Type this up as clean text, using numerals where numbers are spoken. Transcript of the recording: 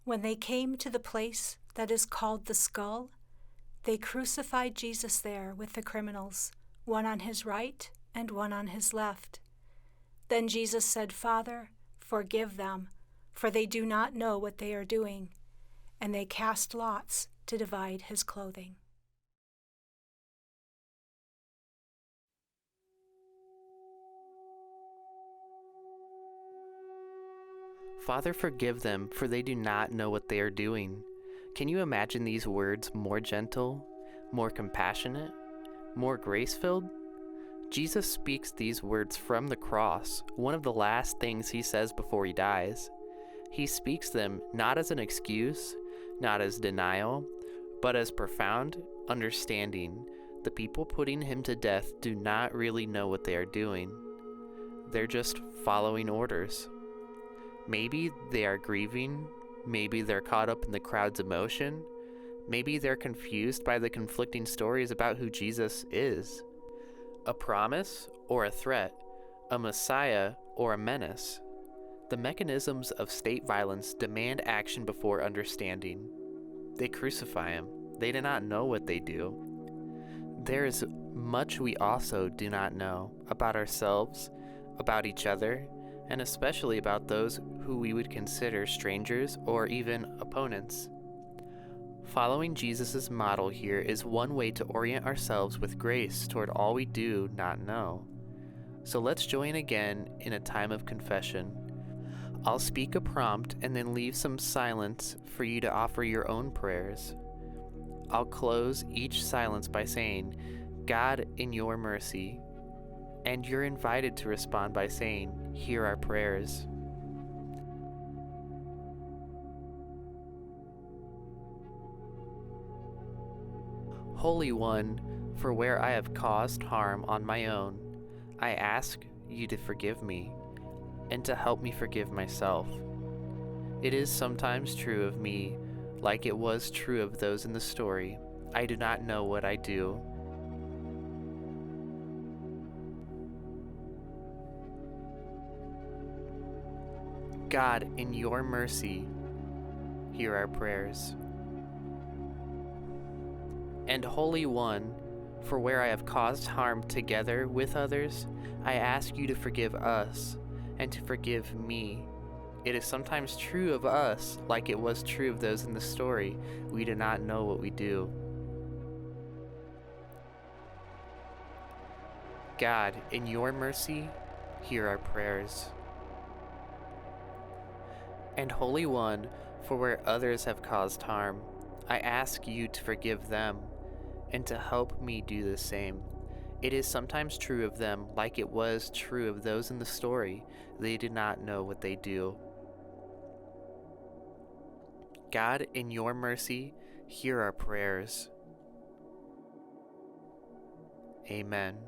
When they came to the place that is called the Skull, they crucified Jesus there with the criminals, one on his right and one on his left. Then Jesus said, "Father, forgive them, for they do not know what they are doing." And they cast lots to divide his clothing. Father, forgive them, for they do not know what they are doing. Can you imagine these words more gentle, more compassionate, more grace-filled? Jesus speaks these words from the cross, one of the last things he says before he dies. He speaks them not as an excuse, not as denial, but as profound understanding. The people putting him to death do not really know what they are doing. They're just following orders. Maybe they are grieving, maybe they're caught up in the crowd's emotion, maybe they're confused by the conflicting stories about who Jesus is. A promise or a threat, a Messiah or a menace. The mechanisms of state violence demand action before understanding. They crucify him. They do not know what they do. There is much we also do not know about ourselves, about each other, and especially about those who we would consider strangers or even opponents. Following Jesus' model here is one way to orient ourselves with grace toward all we do not know. So let's join again in a time of confession. I'll speak a prompt and then leave some silence for you to offer your own prayers. I'll close each silence by saying, "God, in your mercy," and you're invited to respond by saying, "Hear our prayers." Holy One, for where I have caused harm on my own, I ask you to forgive me and to help me forgive myself. It is sometimes true of me, like it was true of those in the story. I do not know what I do. God, in your mercy, hear our prayers. And Holy One, for where I have caused harm together with others, I ask you to forgive us and to forgive me. It is sometimes true of us, like it was true of those in the story. We do not know what we do. God, in your mercy, hear our prayers. And Holy One, for where others have caused harm, I ask you to forgive them and to help me do the same. It is sometimes true of them, like it was true of those in the story. They do not know what they do. God, in your mercy, hear our prayers. Amen.